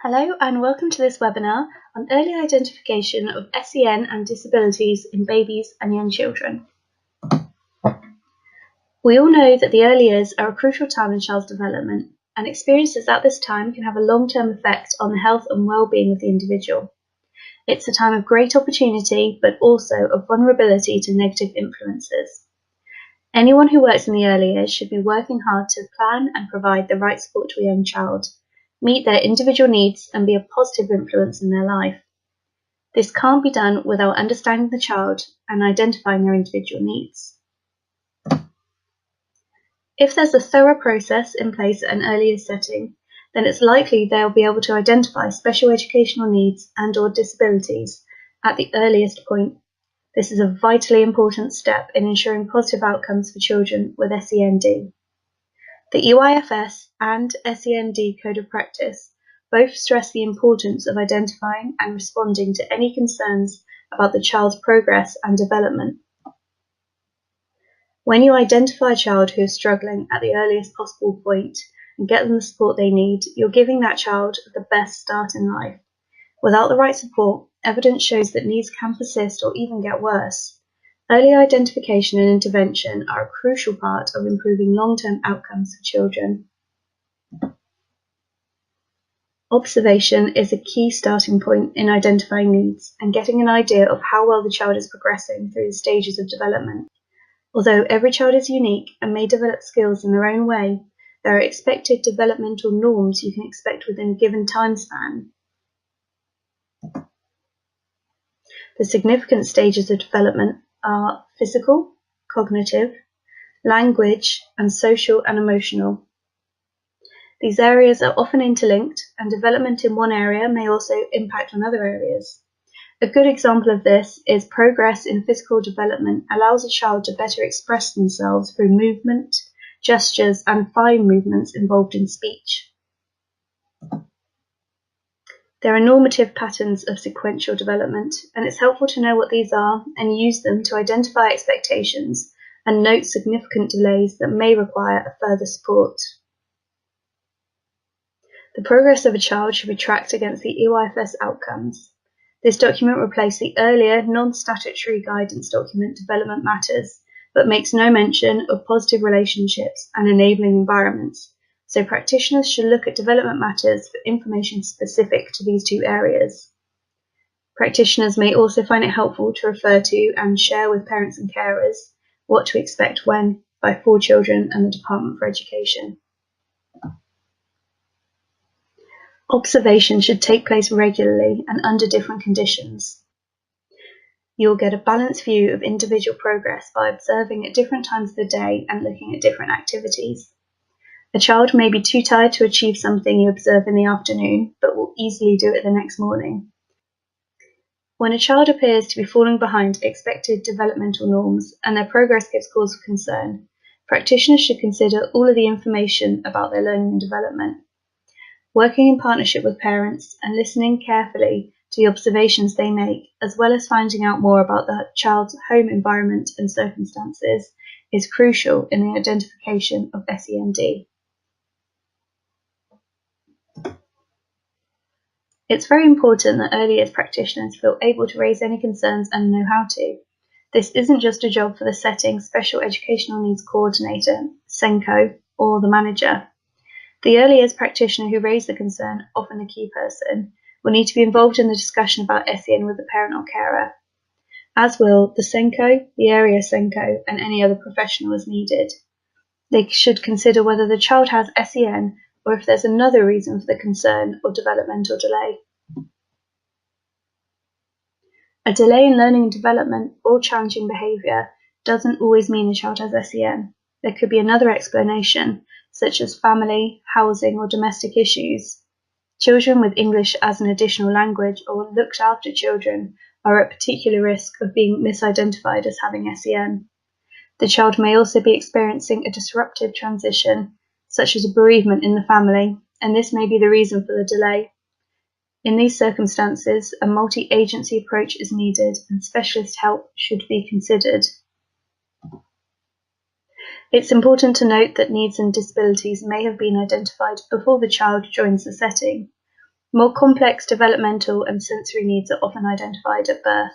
Hello and welcome to this webinar on early identification of SEN and disabilities in babies and young children. We all know that the early years are a crucial time in child's development, and experiences at this time can have a long-term effect on the health and well-being of the individual. It's a time of great opportunity, but also of vulnerability to negative influences. Anyone who works in the early years should be working hard to plan and provide the right support to a young child, meet their individual needs and be a positive influence in their life. This can't be done without understanding the child and identifying their individual needs. If there's a thorough process in place at an earlier setting, then it's likely they'll be able to identify special educational needs and/or disabilities at the earliest point. This is a vitally important step in ensuring positive outcomes for children with SEND. The EYFS and SEND Code of Practice both stress the importance of identifying and responding to any concerns about the child's progress and development. When you identify a child who is struggling at the earliest possible point and get them the support they need, you're giving that child the best start in life. Without the right support, evidence shows that needs can persist or even get worse. Early identification and intervention are a crucial part of improving long-term outcomes for children. Observation is a key starting point in identifying needs and getting an idea of how well the child is progressing through the stages of development. Although every child is unique and may develop skills in their own way, there are expected developmental norms you can expect within a given time span. The significant stages of development are physical, cognitive, language, and social and emotional. These areas are often interlinked, and development in one area may also impact on other areas. A good example of this is progress in physical development allows a child to better express themselves through movement, gestures, and fine movements involved in speech. There are normative patterns of sequential development, and it's helpful to know what these are and use them to identify expectations and note significant delays that may require further support. The progress of a child should be tracked against the EYFS outcomes. This document replaced the earlier non-statutory guidance document Development Matters, but makes no mention of positive relationships and enabling environments. So practitioners should look at Development Matters for information specific to these two areas. Practitioners may also find it helpful to refer to and share with parents and carers what to expect when by 4Children and the Department for Education. Observation should take place regularly and under different conditions. You'll get a balanced view of individual progress by observing at different times of the day and looking at different activities. A child may be too tired to achieve something you observe in the afternoon, but will easily do it the next morning. When a child appears to be falling behind expected developmental norms and their progress gives cause for concern, practitioners should consider all of the information about their learning and development. Working in partnership with parents and listening carefully to the observations they make, as well as finding out more about the child's home environment and circumstances, is crucial in the identification of SEND. It's very important that early years practitioners feel able to raise any concerns and know how to. This isn't just a job for the setting Special Educational Needs Coordinator, SENCo, or the manager. The early years practitioner who raised the concern, often the key person, will need to be involved in the discussion about SEN with the parent or carer, as will the SENCo, the area SENCo, and any other professional as needed. They should consider whether the child has SEN or if there's another reason for the concern or developmental delay. A delay in learning and development or challenging behaviour doesn't always mean the child has SEN. There could be another explanation, such as family, housing, or domestic issues. Children with English as an additional language or looked after children are at particular risk of being misidentified as having SEN. The child may also be experiencing a disruptive transition, such as a bereavement in the family, and this may be the reason for the delay. In these circumstances, a multi-agency approach is needed and specialist help should be considered. It's important to note that needs and disabilities may have been identified before the child joins the setting. More complex developmental and sensory needs are often identified at birth.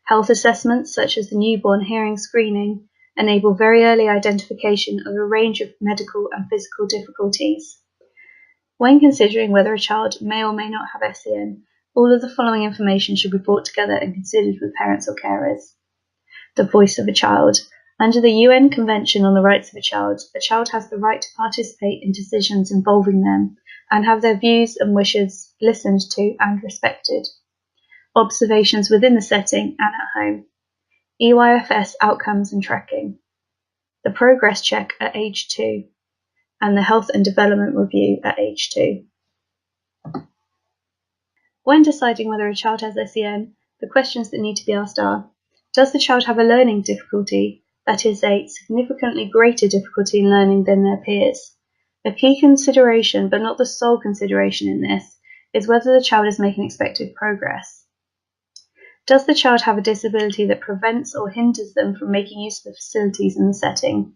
Health assessments, such as the newborn hearing screening, enable very early identification of a range of medical and physical difficulties. When considering whether a child may or may not have SEN, all of the following information should be brought together and considered with parents or carers. The voice of a child. Under the UN Convention on the Rights of a child has the right to participate in decisions involving them and have their views and wishes listened to and respected. Observations within the setting and at home. EYFS outcomes and tracking. The progress check at age 2 and the health and development review at age 2. When deciding whether a child has SEN, the questions that need to be asked are: does the child have a learning difficulty, that is, a significantly greater difficulty in learning than their peers? A key consideration, but not the sole consideration in this, is whether the child is making expected progress. Does the child have a disability that prevents or hinders them from making use of the facilities in the setting?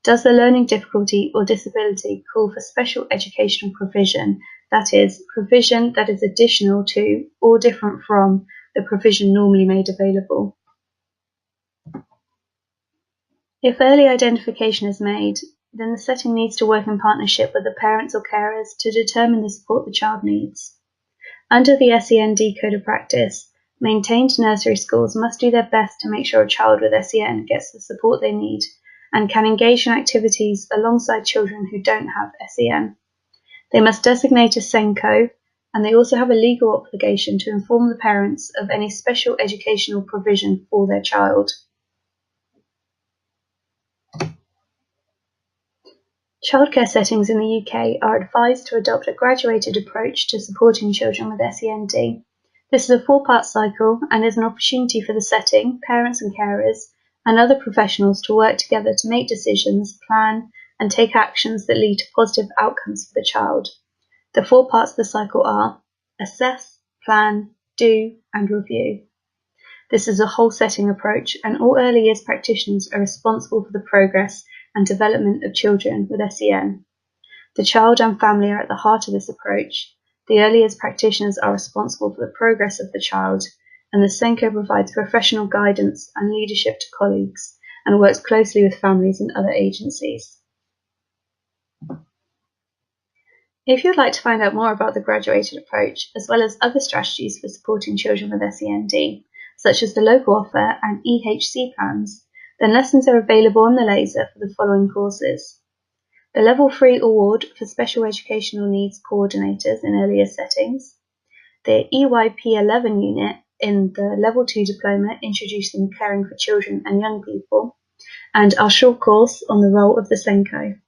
Does the learning difficulty or disability call for special educational provision, that is, provision that is additional to or different from the provision normally made available? If early identification is made, then the setting needs to work in partnership with the parents or carers to determine the support the child needs. Under the SEND Code of Practice, maintained nursery schools must do their best to make sure a child with SEN gets the support they need and can engage in activities alongside children who don't have SEN. They must designate a SENCo, and they also have a legal obligation to inform the parents of any special educational provision for their child. Childcare settings in the UK are advised to adopt a graduated approach to supporting children with SEND. This is a 4-part cycle and is an opportunity for the setting, parents and carers, and other professionals to work together to make decisions, plan, and take actions that lead to positive outcomes for the child. The 4 parts of the cycle are: assess, plan, do, and review. This is a whole setting approach, and all early years practitioners are responsible for the progress and development of children with SEN. The child and family are at the heart of this approach. The early years practitioners are responsible for the progress of the child, and the SENCo provides professional guidance and leadership to colleagues and works closely with families and other agencies. If you'd like to find out more about the graduated approach, as well as other strategies for supporting children with SEND, such as the local offer and EHC plans, then lessons are available on the Laser for the following courses: the Level 3 Award for Special Educational Needs Coordinators in Earlier Settings, the EYP11 unit in the Level 2 Diploma Introducing Caring for Children and Young People, and our short course on the role of the SENCo.